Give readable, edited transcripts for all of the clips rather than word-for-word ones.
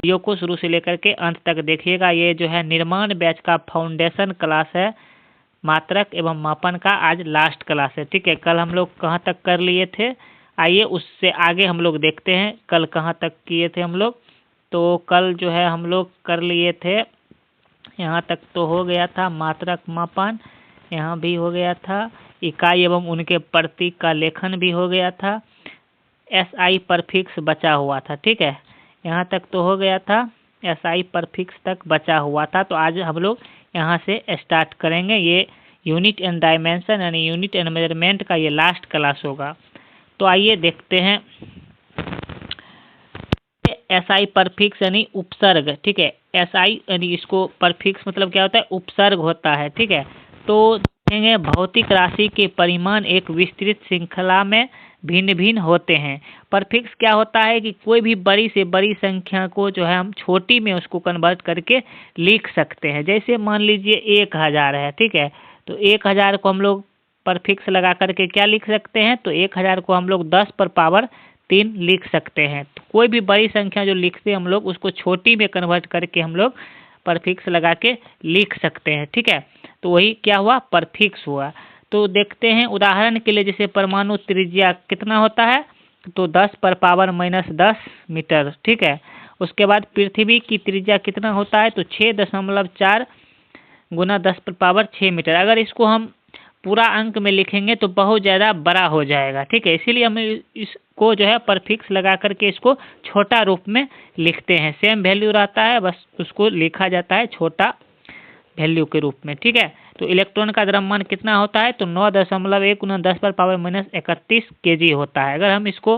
Video को शुरू से लेकर के अंत तक देखिएगा। ये जो है निर्माण बैच का फाउंडेशन क्लास है, मात्रक एवं मापन का आज लास्ट क्लास है। ठीक है, कल हम लोग कहाँ तक कर लिए थे, आइए उससे आगे हम लोग देखते हैं कल कहाँ तक किए थे हम लोग। तो कल जो है हम लोग कर लिए थे, यहाँ तक तो हो गया था मात्रक मापन, यहाँ भी हो गया था, इकाई एवं उनके प्रतीक का लेखन भी हो गया था, एसआई परफिक्स बचा हुआ था। ठीक है, यहाँ तक तो हो गया था, एसआई परफिक्स तक बचा हुआ था। तो आज हम लोग यहाँ से स्टार्ट करेंगे। ये यूनिट एंड डायमेंशन यानी यूनिट एंड मेजरमेंट का ये लास्ट क्लास होगा। तो आइए देखते हैं। एसआई परफिक्स यानी उपसर्ग। ठीक है, एसआई यानी इसको परफिक्स मतलब क्या होता है, उपसर्ग होता है। ठीक है, तो देखेंगे भौतिक राशि के परिमाण एक विस्तृत श्रृंखला में भिन्न भिन्न होते हैं। परफिक्स क्या होता है कि कोई भी बड़ी से बड़ी संख्या को जो है हम छोटी में उसको कन्वर्ट करके लिख सकते हैं। जैसे मान लीजिए 1000 है। ठीक है, तो 1000 को हम लोग परफिक्स लगा करके क्या लिख सकते हैं, तो 1000 को हम लोग 10 पर पावर 3 लिख सकते हैं। तो कोई भी बड़ी संख्या जो लिखते हैं हम लोग उसको छोटी में कन्वर्ट करके हम लोग परफिक्स लगा के लिख सकते हैं। ठीक है, तो वही क्या हुआ, परफिक्स हुआ। तो देखते हैं उदाहरण के लिए, जैसे परमाणु त्रिज्या कितना होता है, तो 10 पर पावर -10 मीटर। ठीक है, उसके बाद पृथ्वी की त्रिज्या कितना होता है, तो 6.4 गुना 10 पर पावर 6 मीटर। अगर इसको हम पूरा अंक में लिखेंगे तो बहुत ज़्यादा बड़ा हो जाएगा। ठीक है, इसीलिए हम इसको जो है परफिक्स लगा करके इसको छोटा रूप में लिखते हैं। सेम वैल्यू रहता है, बस उसको लिखा जाता है छोटा वैल्यू के रूप में। ठीक है, तो इलेक्ट्रॉन का द्रव्यमान कितना होता है, तो 9.1 गुना 10 पर पावर -31 kg होता है। अगर हम इसको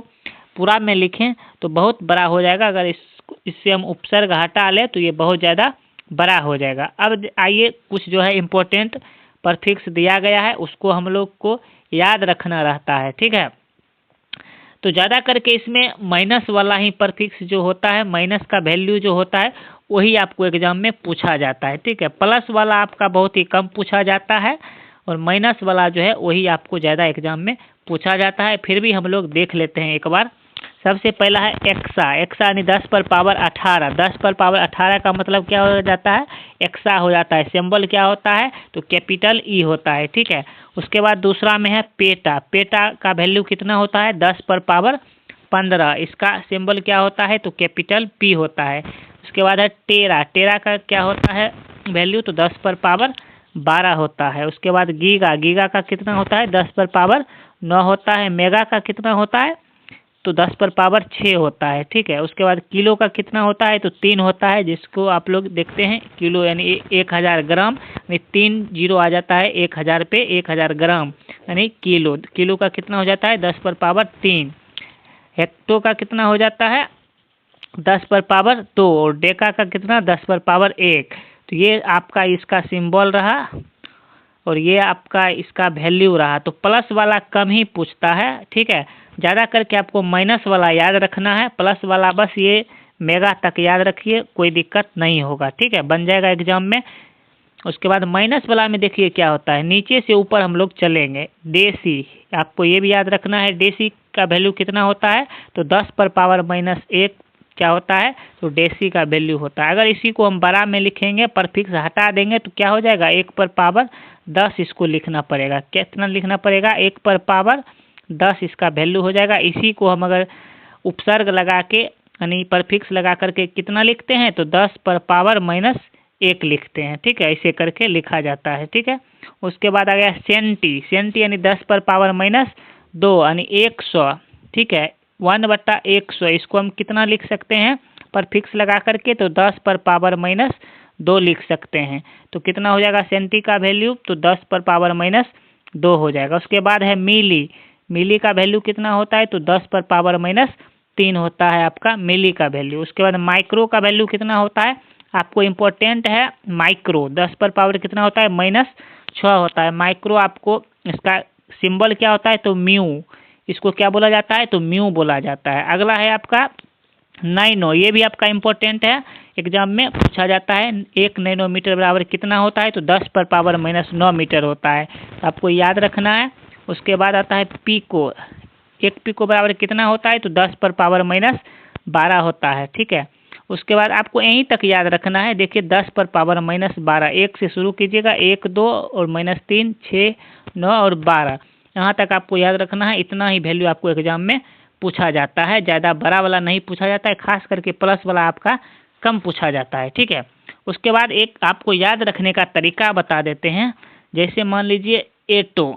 पूरा में लिखें तो बहुत बड़ा हो जाएगा। अगर इससे हम उपसर्ग हटा लें तो ये बहुत ज़्यादा बड़ा हो जाएगा। अब आइए कुछ जो है इम्पोर्टेंट परफिक्स दिया गया है उसको हम लोग को याद रखना रहता है। ठीक है, तो ज़्यादा करके इसमें माइनस वाला ही परफिक्स जो होता है, माइनस का वैल्यू जो होता है वही आपको एग्जाम में पूछा जाता है। ठीक है, प्लस वाला आपका बहुत ही कम पूछा जाता है और माइनस वाला जो है वही आपको ज़्यादा एग्जाम में पूछा जाता है। फिर भी हम लोग देख लेते हैं एक बार। सबसे पहला है एक्सा। एक्सा यानी 10 पर पावर 18। 10 पर पावर 18 का मतलब क्या हो जाता है, एक्सा हो जाता है। सिंबल क्या होता है, तो कैपिटल ई होता है। ठीक है, उसके बाद दूसरा में है पेटा। पेटा का वैल्यू कितना होता है, 10 पर पावर 15। इसका सिंबल क्या होता है, तो कैपिटल पी होता है। उसके बाद है टेरा। टेरा का क्या होता है वैल्यू, तो 10 पर पावर 12 होता है। उसके बाद गीगा। गीगा का कितना होता है, 10 पर पावर 9 होता है। मेगा का कितना होता है, तो 10 पर पावर 6 होता है। ठीक है, उसके बाद किलो का कितना होता है, तो 3 होता है, जिसको आप लोग देखते हैं किलो यानी 1000 ग्राम, यानी 3 जीरो आ जाता है 1000 पे, 1000 ग्राम यानी किलो। किलो का कितना हो जाता है, 10 पर पावर 3। हेक्टो का कितना हो जाता है, 10 पर पावर 2। और डेका का कितना, 10 पर पावर 1। तो ये आपका इसका सिंबल रहा और ये आपका इसका वैल्यू रहा। तो प्लस वाला कम ही पूछता है। ठीक है, ज़्यादा करके आपको माइनस वाला याद रखना है। प्लस वाला बस ये मेगा तक याद रखिए, कोई दिक्कत नहीं होगा। ठीक है, बन जाएगा एग्जाम में। उसके बाद माइनस वाला में देखिए क्या होता है, नीचे से ऊपर हम लोग चलेंगे। डेसी, आपको ये भी याद रखना है, डेसी का वैल्यू कितना होता है, तो 10 पर पावर -1 क्या होता है, तो डेसी का वैल्यू होता है। अगर इसी को हम बड़ा में लिखेंगे, परफिक्स हटा देंगे तो क्या हो जाएगा, 1 पर पावर 10 इसको लिखना पड़ेगा। कितना लिखना पड़ेगा, 1 पर पावर 10 इसका वैल्यू हो जाएगा। इसी को हम अगर उपसर्ग लगा के यानी परफिक्स लगा करके कितना लिखते हैं, तो 10 पर पावर -1 लिखते हैं। ठीक है, ऐसे करके लिखा जाता है। ठीक है, उसके बाद आ गया सेंटी। सेंटी यानी 10 पर पावर -2 यानी 100। ठीक है, 1/100 इसको हम कितना लिख सकते हैं, परफिक्स लगा करके, तो 10 पर पावर -2 लिख सकते हैं। तो कितना हो जाएगा सेंटी का वैल्यू, तो 10 पर पावर -2 हो जाएगा। उसके बाद है मिली। मिली का वैल्यू कितना होता है, तो 10 पर पावर -3 होता है आपका मिली का वैल्यू। उसके बाद माइक्रो का वैल्यू कितना होता है, आपको इम्पोर्टेंट है माइक्रो। 10 पर पावर कितना होता है, -6 होता है। माइक्रो आपको इसका सिंबल क्या होता है, तो म्यू। इसको क्या बोला जाता है, तो म्यू बोला जाता है। अगला है आपका नैनो। ये भी आपका इम्पोर्टेंट है, एग्जाम में पूछा जाता है। 1 नैनोमीटर बराबर कितना होता है, तो 10 पर पावर -9 मीटर होता है, आपको याद रखना है। उसके बाद आता है पीको। 1 पीको बराबर कितना होता है, तो 10 पर पावर -12 होता है। ठीक है, उसके बाद आपको यहीं तक याद रखना है। देखिए 10 पर पावर -12, 1 से शुरू कीजिएगा, 1 2 और -3 6 9 और 12, यहाँ तक आपको याद रखना है। इतना ही वैल्यू आपको एग्जाम में पूछा जाता है, ज़्यादा बड़ा वाला नहीं पूछा जाता है, खास करके प्लस वाला आपका कम पूछा जाता है, ठीक है। उसके बाद एक आपको याद रखने का तरीका बता देते हैं। जैसे मान लीजिए एटो,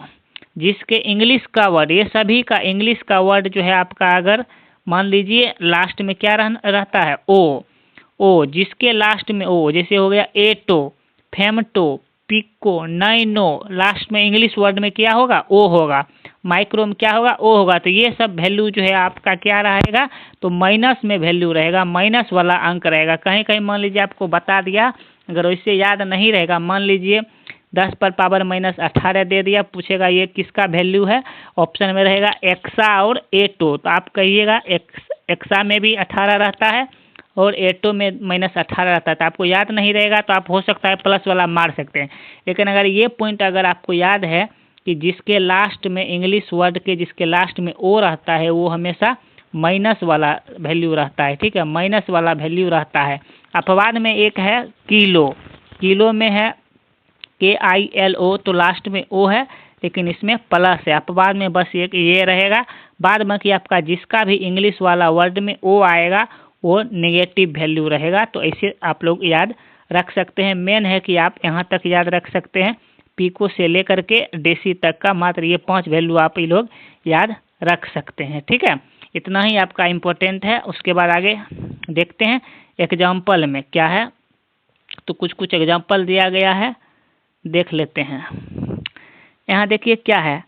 जिसके इंग्लिश का वर्ड, ये सभी का इंग्लिश का वर्ड जो है आपका, अगर मान लीजिए लास्ट में क्या रहता है, ओ, जिसके लास्ट में ओ, जैसे हो गया एटो, फेमटो, पिको, नैनो, लास्ट में इंग्लिश वर्ड में क्या होगा, ओ होगा। माइक्रो में क्या होगा, ओ होगा। तो ये सब वैल्यू जो है आपका क्या रहेगा, तो माइनस में वैल्यू रहेगा, माइनस वाला अंक रहेगा। कहीं कहीं मान लीजिए आपको बता दिया, अगर वैसे याद नहीं रहेगा, मान लीजिए 10 पर पावर -18 दे दिया, पूछेगा ये किसका वैल्यू है, ऑप्शन में रहेगा एक्सा और एटो, तो आप कहिएगा एक्सा में भी 18 रहता है और एटो में -18 रहता है। तो आपको याद नहीं रहेगा तो आप हो सकता है प्लस वाला मार सकते हैं। लेकिन अगर ये पॉइंट अगर आपको याद है कि जिसके लास्ट में इंग्लिश वर्ड के जिसके लास्ट में ओ रहता है, वो हमेशा माइनस वाला वैल्यू रहता है, ठीक है, माइनस वाला वैल्यू रहता है। अपवाद में एक है किलो, किलो में है KILO, तो लास्ट में ओ है लेकिन इसमें प्लस है। अपवाद में बस एक ये रहेगा, बाद बाकी आपका जिसका भी इंग्लिश वाला वर्ड में ओ आएगा वो नेगेटिव वैल्यू रहेगा। तो ऐसे आप लोग याद रख सकते हैं। मेन है कि आप यहाँ तक याद रख सकते हैं, पिको से लेकर के डेसी तक का, मात्र ये 5 वैल्यू आप ये लोग याद रख सकते हैं, ठीक है। इतना ही आपका इम्पोर्टेंट है। उसके बाद आगे देखते हैं एग्जाम्पल में क्या है। तो कुछ एग्जाम्पल दिया गया है, देख लेते हैं। यहाँ देखिए क्या है,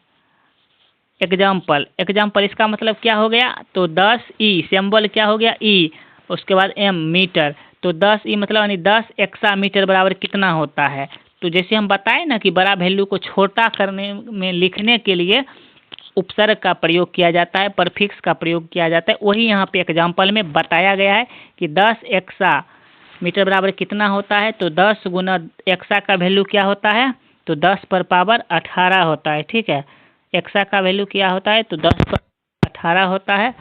एग्जाम्पल इसका मतलब क्या हो गया, तो 10 ई, सिंबल क्या हो गया ई, उसके बाद एम, मीटर। तो 10 ई मतलब यानी 10 एक्सामीटर बराबर कितना होता है। तो जैसे हम बताए ना कि बड़ा वैल्यू को छोटा करने में लिखने के लिए उपसर्ग का प्रयोग किया जाता है, परफिक्स का प्रयोग किया जाता है, वही यहाँ पे एग्जाम्पल में बताया गया है कि 10 एक्सा मीटर बराबर कितना होता है। तो 10 गुना एक्सा का वैल्यू क्या होता है, तो 10 पर पावर 18 होता है, ठीक है। एक्सा का वैल्यू क्या होता है, तो 10 पर 18 होता है।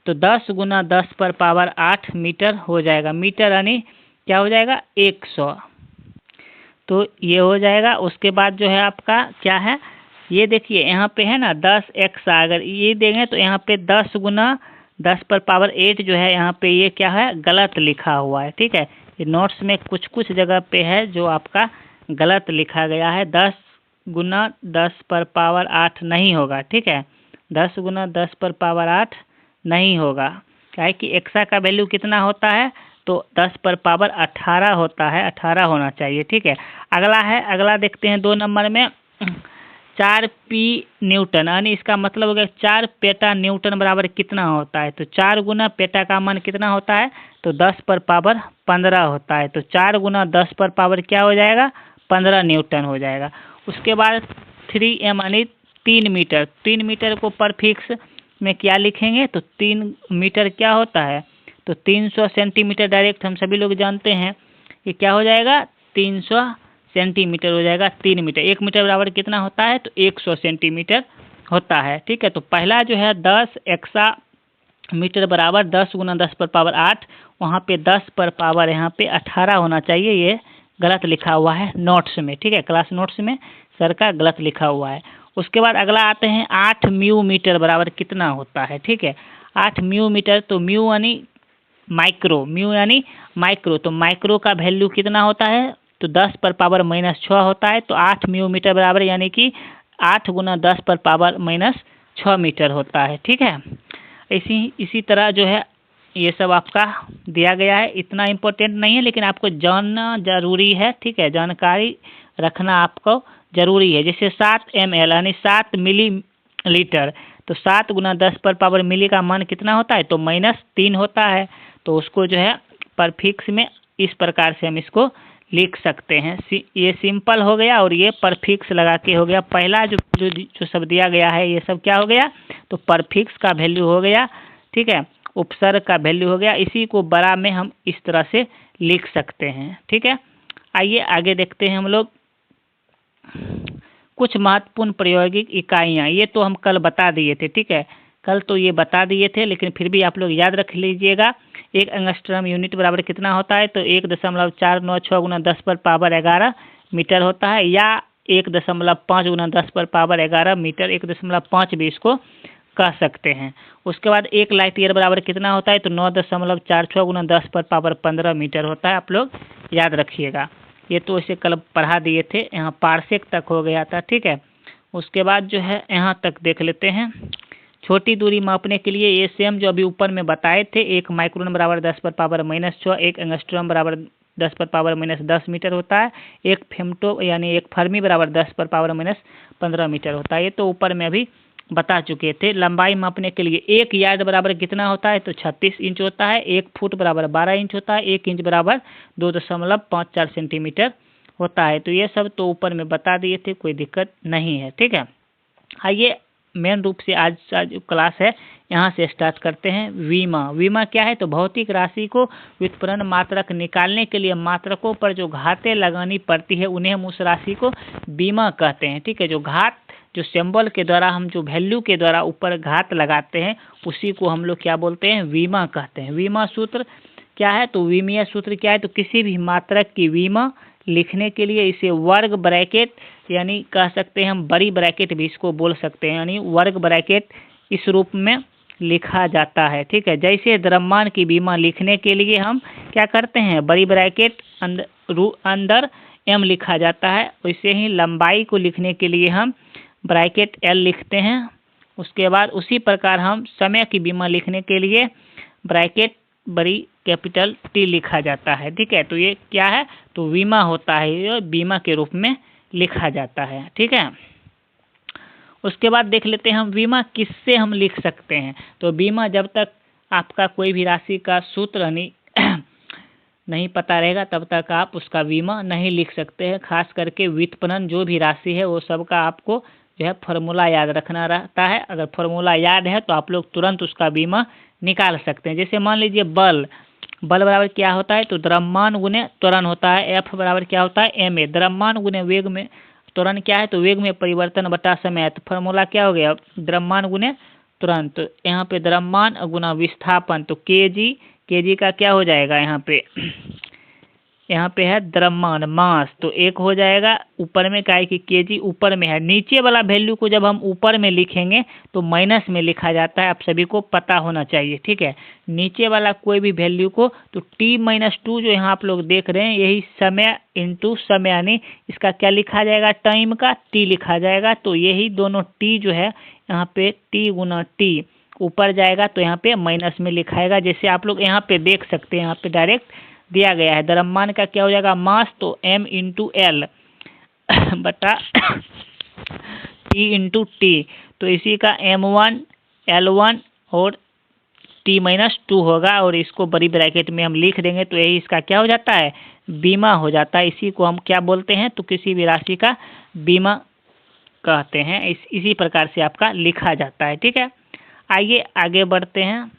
तो 10 गुना 10 पर पावर 8 मीटर हो जाएगा। मीटर यानी क्या हो जाएगा, 100। तो ये हो जाएगा। उसके बाद जो है आपका क्या है, ये देखिए यहाँ पे है ना 10 एक्सा, अगर ये देंगे तो यहाँ पे 10 गुना 10 पर पावर 8 जो है, यहाँ पे ये क्या है, गलत लिखा हुआ है, ठीक है। ये नोट्स में कुछ जगह पे है जो आपका गलत लिखा गया है। 10 गुना 10 पर पावर 8 नहीं होगा, ठीक है। 10 गुना 10 पर पावर 8 नहीं होगा, क्या है कि एक्सा का वैल्यू कितना होता है, तो 10 पर पावर 18 होता है, 18 होना चाहिए, ठीक है। अगला देखते हैं 2 नंबर में 4 पी न्यूटन, यानी इसका मतलब हो गया 4 पेटा न्यूटन बराबर कितना होता है। तो 4 गुना पेटा का मान कितना होता है, तो 10 पर पावर 15 होता है। तो 4 गुना 10 पर पावर क्या हो जाएगा, 15 न्यूटन हो जाएगा। उसके बाद 3m यानी 3 मीटर, 3 मीटर को परफिक्स में क्या लिखेंगे, तो 3 मीटर क्या होता है, तो 300 सेंटीमीटर डायरेक्ट हम सभी लोग जानते हैं। ये क्या हो जाएगा, 300 सेंटीमीटर हो जाएगा। 3 मीटर, 1 मीटर बराबर कितना होता है, तो 100 सेंटीमीटर होता है, ठीक है। तो पहला जो है 10 एक्सा मीटर बराबर 10 गुना 10 पर पावर 8, वहाँ पे 10 पर पावर यहाँ पे 18 होना चाहिए, ये गलत लिखा हुआ है नोट्स में, ठीक है। क्लास नोट्स में सर का गलत लिखा हुआ है। उसके बाद अगला आते हैं 8 म्यू मीटर बराबर कितना होता है, ठीक है। 8 म्यू मीटर, तो म्यू यानी माइक्रो, म्यू यानी माइक्रो, तो माइक्रो का वैल्यू कितना होता है, तो 10 पर पावर -6 होता है। तो 8 म्यू मीटर बराबर यानी कि 8 गुना 10 पर पावर -6 मीटर होता है, ठीक है। इसी तरह जो है ये सब आपका दिया गया है। इतना इम्पोर्टेंट नहीं है लेकिन आपको जानना जरूरी है, ठीक है, जानकारी रखना आपको जरूरी है। जैसे 7 ml यानी 7 मिलीलीटर, तो 7 गुना 10 पर पावर मिली का मान कितना होता है, तो -3 होता है। तो उसको जो है परफिक्स में इस प्रकार से हम इसको लिख सकते हैं। ये सिंपल हो गया और ये परफिक्स लगा के हो गया। पहला जो सब दिया गया है ये सब क्या हो गया, तो परफिक्स का वैल्यू हो गया, ठीक है, उपसर्ग का वैल्यू हो गया। इसी को बड़ा में हम इस तरह से लिख सकते हैं, ठीक है। आइए आगे देखते हैं हम लोग कुछ महत्वपूर्ण प्रायोगिक इकाइयाँ। ये तो हम कल बता दिए थे, ठीक है, कल तो ये बता दिए थे, लेकिन फिर भी आप लोग याद रख लीजिएगा। 1 एंगस्ट्रम यूनिट बराबर कितना होता है, तो 1.496 गुना 10 पर पावर 11 मीटर होता है, या 1.5 गुना 10 पर पावर 11 मीटर, 1.5 भी इसको कह सकते हैं। उसके बाद 1 लाइट ईयर बराबर कितना होता है, तो 9.46 गुना 10 पर पावर 15 मीटर होता है। आप लोग याद रखिएगा, ये तो इसे कल पढ़ा दिए थे, यहाँ पारसेक तक हो गया था, ठीक है। उसके बाद जो है यहाँ तक देख लेते हैं। छोटी दूरी मापने के लिए ये सेम जो अभी ऊपर में बताए थे, 1 माइक्रोन बराबर 10 पर पावर -6, 1 एंगस्ट्रॉम बराबर 10 पर पावर -10 मीटर होता है, 1 फेम्टो यानी 1 फर्मी बराबर 10 पर पावर -15 मीटर होता है। ये तो ऊपर में अभी बता चुके थे। लंबाई मापने के लिए 1 यार्ड बराबर कितना होता है, तो 36 इंच होता है, 1 फुट बराबर 12 इंच होता है, 1 इंच बराबर 2.54 सेंटीमीटर होता है। तो ये सब तो ऊपर में बता दिए थे, कोई दिक्कत नहीं है, ठीक है। आइए मेन रूप से आज का जो क्लास है यहाँ से स्टार्ट करते हैं। विमा, विमा क्या है, तो भौतिक राशि को व्युत्पन्न मात्रक निकालने के लिए मात्रकों पर जो घातें लगानी पड़ती है उन्हें हम उस राशि को बीमा कहते हैं, ठीक है। जो घात, जो सिंबल के द्वारा हम जो वैल्यू के द्वारा ऊपर घात लगाते हैं उसी को हम लोग क्या बोलते हैं, विमा कहते हैं। विमा सूत्र क्या है, तो विमीय सूत्र क्या है, तो किसी भी मात्रक की विमा लिखने के लिए इसे वर्ग ब्रैकेट यानी कह सकते हैं हम, बड़ी ब्रैकेट भी इसको बोल सकते हैं, यानी वर्ग ब्रैकेट इस रूप में लिखा जाता है, ठीक है। जैसे द्रव्यमान की विमा लिखने के लिए हम क्या करते हैं, बड़ी ब्रैकेट अंदर m लिखा जाता है, वैसे ही लंबाई को लिखने के लिए हम ब्रैकेट l लिखते हैं। उसके बाद उसी प्रकार हम समय की विमा लिखने के लिए ब्रैकेट बड़ी कैपिटल T लिखा जाता है, ठीक है। तो ये क्या है, तो विमा होता है, ये बीमा के रूप में लिखा जाता है, ठीक है। उसके बाद देख लेते हैं हम विमा किससे हम लिख सकते हैं। तो बीमा जब तक आपका कोई भी राशि का सूत्र नहीं पता रहेगा तब तक आप उसका बीमा नहीं लिख सकते हैं। खास करके व्युत्पन्न जो भी राशि है वो सबका आपको जो है फॉर्मूला याद रखना रहता है। अगर फॉर्मूला याद है तो आप लोग तुरंत उसका बीमा निकाल सकते हैं। जैसे मान लीजिए बल बराबर क्या होता है, तो द्रव्यमान गुने त्वरण होता है। F बराबर क्या होता है, ma। द्रव्यमान गुने वेग में त्वरण क्या है, तो वेग में परिवर्तन बटा समय। तो फॉर्मूला क्या हो गया, द्रव्यमान गुने त्वरण। तो यहाँ पे द्रव्यमान गुना विस्थापन, तो केजी का क्या हो जाएगा, यहाँ पे है द्रव्यमान मास, तो 1 हो जाएगा। ऊपर में क्या है कि केजी ऊपर में है, नीचे वाला वैल्यू को जब हम ऊपर में लिखेंगे तो माइनस में लिखा जाता है, आप सभी को पता होना चाहिए, ठीक है। नीचे वाला कोई भी वैल्यू को तो T-2 जो यहाँ आप लोग देख रहे हैं, यही समय इंटू समय, यानी इसका क्या लिखा जाएगा, टाइम का T लिखा जाएगा। तो यही दोनों T जो है यहाँ पे T गुना T ऊपर जाएगा तो यहाँ पे माइनस में लिखाएगा। जैसे आप लोग यहाँ पे देख सकते हैं, यहाँ पे डायरेक्ट दिया गया है। द्रव्यमान का क्या हो जाएगा, मास, तो m इंटू एल बटा T इंटू टी। तो इसी का m1 L1 और T-2 होगा, और इसको बड़ी ब्रैकेट में हम लिख देंगे तो यही इसका क्या हो जाता है, बीमा हो जाता है। इसी को हम क्या बोलते हैं, तो किसी भी राशि का बीमा कहते हैं। इसी प्रकार से आपका लिखा जाता है, ठीक है। आइए आगे बढ़ते हैं।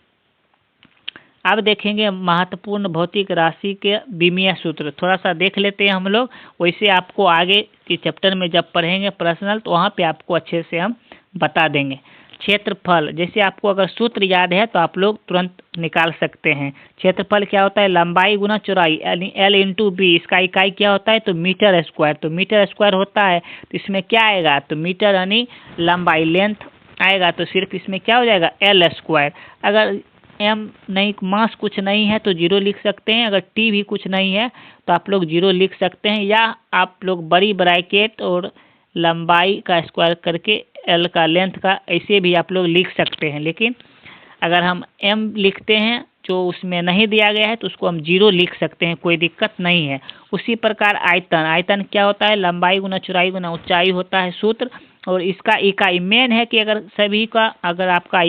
अब देखेंगे महत्वपूर्ण भौतिक राशि के विमीय सूत्र, थोड़ा सा देख लेते हैं हम लोग। वैसे आपको आगे के चैप्टर में जब पढ़ेंगे पर्सनल तो वहाँ पे आपको अच्छे से हम बता देंगे। क्षेत्रफल, जैसे आपको अगर सूत्र याद है तो आप लोग तुरंत निकाल सकते हैं। क्षेत्रफल क्या होता है, लंबाई गुना चौड़ाई, यानी L इंटू बी। इसका इकाई क्या होता है, तो मीटर स्क्वायर। तो मीटर स्क्वायर होता है तो इसमें क्या आएगा, तो मीटर यानी लंबाई लेंथ आएगा, तो सिर्फ इसमें क्या हो जाएगा, L स्क्वायर। अगर m नहीं, मास कुछ नहीं है तो 0 लिख सकते हैं। अगर t भी कुछ नहीं है तो आप लोग 0 लिख सकते हैं, या आप लोग बड़ी ब्रैकेट और लंबाई का स्क्वायर करके l का लेंथ का ऐसे भी आप लोग लिख सकते हैं। लेकिन अगर हम m लिखते हैं जो उसमें नहीं दिया गया है तो उसको हम 0 लिख सकते हैं, कोई दिक्कत नहीं है। उसी प्रकार आयतन क्या होता है, लंबाई गुना चौड़ाई गुना ऊंचाई होता है सूत्र। और इसका इकाई मेन है कि अगर सभी का अगर आपका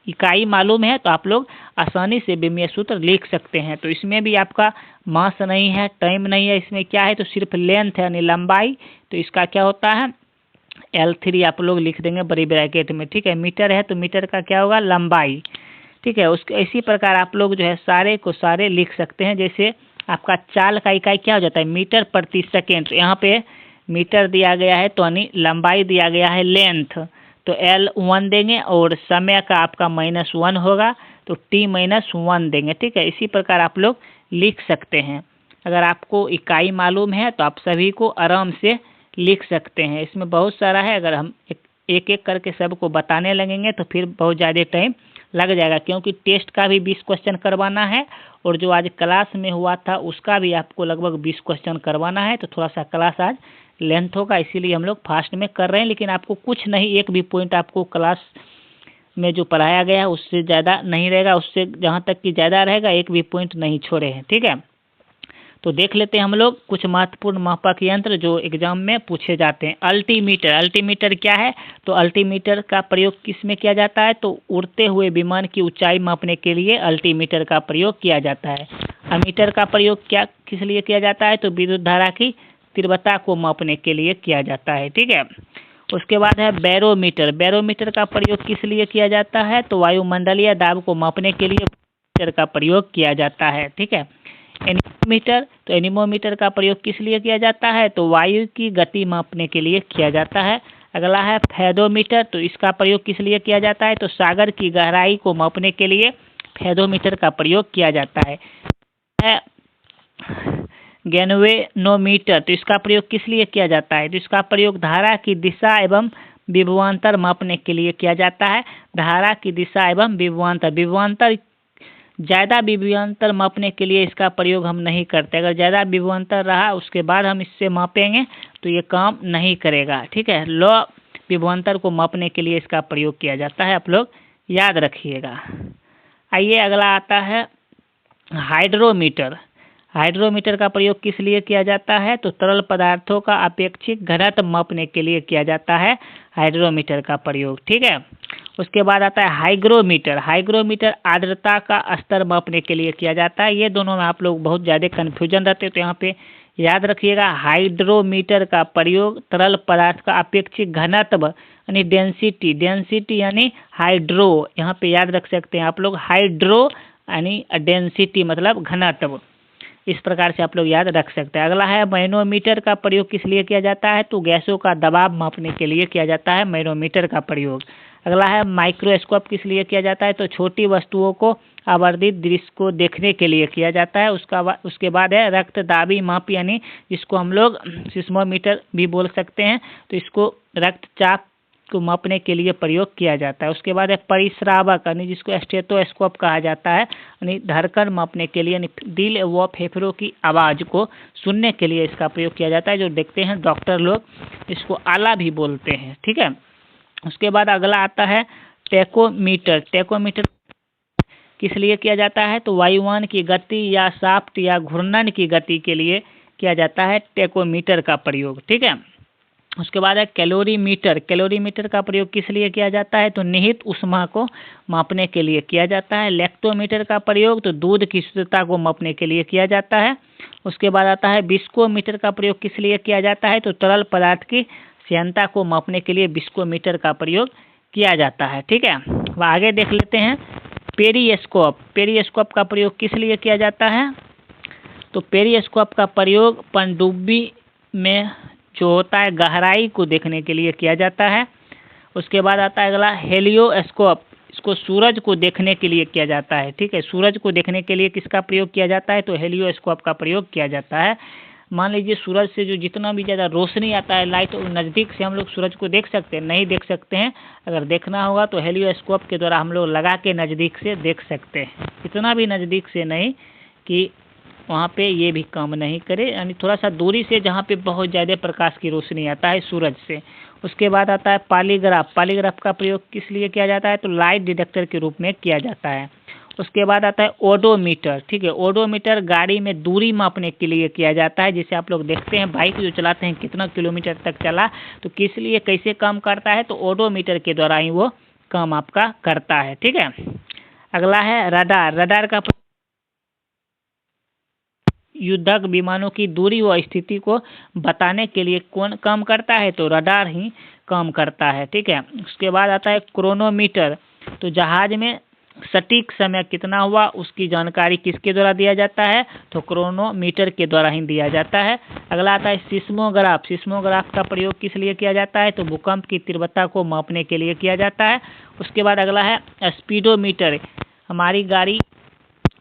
इकाई मालूम है तो आप लोग आसानी से विमीय सूत्र लिख सकते हैं। तो इसमें भी आपका मास नहीं है, टाइम नहीं है, इसमें क्या है, तो सिर्फ लेंथ है यानी लंबाई। तो इसका क्या होता है, L3 आप लोग लिख देंगे बड़ी ब्रैकेट में, ठीक है। मीटर है तो मीटर का क्या होगा, लंबाई, ठीक है। उसके इसी प्रकार आप लोग जो है सारे को सारे लिख सकते हैं। जैसे आपका चाल का इकाई क्या हो जाता है, मीटर प्रति सेकेंड। तो यहाँ पे मीटर दिया गया है तो यानी लंबाई दिया गया है लेंथ, तो L1 देंगे, और समय का आपका -1 होगा। तो T-1 देंगे, ठीक है। इसी प्रकार आप लोग लिख सकते हैं। अगर आपको इकाई मालूम है तो आप सभी को आराम से लिख सकते हैं। इसमें बहुत सारा है, अगर हम एक एक करके सबको बताने लगेंगे तो फिर बहुत ज़्यादा टाइम लग जाएगा, क्योंकि टेस्ट का भी 20 क्वेश्चन करवाना है और जो आज क्लास में हुआ था उसका भी आपको लगभग 20 क्वेश्चन करवाना है। तो थोड़ा सा क्लास आज लेंथ होगा, इसीलिए हम लोग फास्ट में कर रहे हैं। लेकिन आपको कुछ नहीं, एक भी पॉइंट आपको क्लास में जो पढ़ाया गया है उससे ज़्यादा नहीं रहेगा, उससे जहाँ तक कि ज़्यादा रहेगा एक भी पॉइंट नहीं छोड़े हैं, ठीक है। तो देख लेते हैं हम लोग कुछ महत्वपूर्ण मापक यंत्र जो एग्जाम में पूछे जाते हैं। अल्टीमीटर, अल्टीमीटर क्या है? तो अल्टीमीटर का प्रयोग किस में किया जाता है? तो उड़ते हुए विमान की ऊंचाई मापने के लिए अल्टीमीटर का प्रयोग किया जाता है। अमीटर का प्रयोग क्या किस लिए किया जाता है? तो विद्युत धारा की तीव्रता को मापने के लिए किया जाता है, ठीक है। उसके बाद है बैरोमीटर। बैरोमीटर का प्रयोग किस लिए किया जाता है? तो वायुमंडलीय दाब को मापने के लिए बैरोमीटर का प्रयोग किया जाता है, ठीक है। एनीमोमीटर, तो एनीमोमीटर का प्रयोग किस लिए किया जाता है? तो वायु की गति मापने के लिए किया जाता है। अगला है फेदोमीटर, तो इसका प्रयोग किस लिए किया जाता है? तो सागर की गहराई को मापने के लिए फेदोमीटर का प्रयोग किया जाता है। गैल्वेनोमीटर, तो इसका प्रयोग किस लिए किया जाता है? तो इसका प्रयोग धारा की दिशा एवं विभवांतर मापने के लिए किया जाता है। धारा की दिशा एवं विभवांतर, विभवांतर ज़्यादा विभवांतर मापने के लिए इसका प्रयोग हम नहीं करते। अगर ज़्यादा विभवांतर रहा उसके बाद हम इससे मापेंगे तो ये काम नहीं करेगा, ठीक है। लो विभवांतर को मापने के लिए इसका प्रयोग किया जाता है, आप लोग याद रखिएगा। आइए अगला आता है हाइड्रोमीटर। हाइड्रोमीटर का प्रयोग किस लिए किया जाता है? तो तरल पदार्थों का अपेक्षित घनत्व मापने के लिए किया जाता है हाइड्रोमीटर का प्रयोग, ठीक है। उसके बाद आता है हाइग्रोमीटर। हाइग्रोमीटर आर्द्रता का स्तर मापने के लिए किया जाता है। ये दोनों में आप लोग बहुत ज़्यादा कन्फ्यूजन रहते हैं, तो यहाँ पे याद रखिएगा हाइड्रोमीटर का प्रयोग तरल पदार्थ का अपेक्षित घनत्व यानी डेंसिटी, डेंसिटी यानी हाइड्रो, यहाँ पे याद रख सकते हैं आप लोग। हाइड्रो यानी डेंसिटी मतलब घनत्व, इस प्रकार से आप लोग याद रख सकते हैं। अगला है मैनोमीटर का प्रयोग किस लिए किया जाता है? तो गैसों का दबाव मापने के लिए किया जाता है मैनोमीटर का प्रयोग। अगला है माइक्रोस्कोप, किस लिए किया जाता है? तो छोटी वस्तुओं को आवर्धित दृश्य को देखने के लिए किया जाता है। उसके बाद है रक्तदाबी माप, यानी जिसको हम लोग सिस्मोमीटर भी बोल सकते हैं, तो इसको रक्तचाप को मापने के लिए प्रयोग किया जाता है। उसके बाद है परिश्रावक, यानी जिसको स्टेथोस्कोप कहा जाता है, यानी धड़कन मापने के लिए, यानी दिल व फेफड़ों की आवाज़ को सुनने के लिए इसका प्रयोग किया जाता है। जो देखते हैं डॉक्टर लोग इसको आला भी बोलते हैं, ठीक है। उसके बाद अगला आता है टेकोमीटर। टेकोमीटर किस लिए किया जाता है? तो वायुयान की गति या शाफ्ट या घूर्णन की गति के लिए किया जाता है टेकोमीटर का प्रयोग, ठीक है। उसके बाद है कैलोरीमीटर। कैलोरीमीटर का प्रयोग किस लिए किया जाता है? तो निहित ऊष्मा को मापने के लिए किया जाता है। लैक्टोमीटर का प्रयोग तो दूध की शुद्धता को मापने के लिए किया जाता है। उसके बाद आता है विस्कोमीटर का प्रयोग किस लिए किया जाता है? तो तरल पदार्थ की श्यानता को मापने के लिए विस्कोमीटर का प्रयोग किया जाता है, ठीक है। अब आगे देख लेते हैं पेरिस्कोप। पेरिस्कोप का प्रयोग किस लिए किया जाता है? तो पेरिस्कोप का प्रयोग पनडुब्बी में जो होता है गहराई को देखने के लिए किया जाता है। उसके बाद आता है अगला हेलियोस्कोप। इसको सूरज को देखने के लिए किया जाता है, ठीक है। सूरज को देखने के लिए किसका प्रयोग किया जाता है? तो हेलियोस्कोप का प्रयोग किया जाता है। मान लीजिए सूरज से जो जितना भी ज़्यादा रोशनी आता है लाइट, नज़दीक से हम लोग सूरज को देख सकते हैं, नहीं देख सकते हैं। अगर देखना होगा तो हेलियोस्कोप के द्वारा हम लोग लगा के नज़दीक से देख सकते हैं। इतना भी नज़दीक से नहीं कि वहाँ पे ये भी काम नहीं करे, यानी थोड़ा सा दूरी से जहाँ पे बहुत ज़्यादा प्रकाश की रोशनी आता है सूरज से। उसके बाद आता है पॉलीग्राफ। पॉलीग्राफ का प्रयोग किस लिए किया जाता है? तो लाइट डिटेक्टर के रूप में किया जाता है। उसके बाद आता है ओडोमीटर, ठीक है। ओडोमीटर गाड़ी में दूरी मापने के लिए किया जाता है। जैसे आप लोग देखते हैं बाइक जो चलाते हैं कितना किलोमीटर तक चला, तो किस लिए कैसे काम करता है? तो ओडोमीटर के द्वारा ही वो काम आपका करता है, ठीक है। अगला है रडार। रडार का युद्धक विमानों की दूरी व स्थिति को बताने के लिए कौन काम करता है? तो रडार ही काम करता है, ठीक है। उसके बाद आता है क्रोनोमीटर। तो जहाज में सटीक समय कितना हुआ उसकी जानकारी किसके द्वारा दिया जाता है? तो क्रोनोमीटर के द्वारा ही दिया जाता है। अगला आता है सिस्मोग्राफ। सिस्मोग्राफ का प्रयोग किस लिए किया जाता है? तो भूकंप की तीव्रता को मापने के लिए किया जाता है। उसके बाद अगला है स्पीडोमीटर। हमारी गाड़ी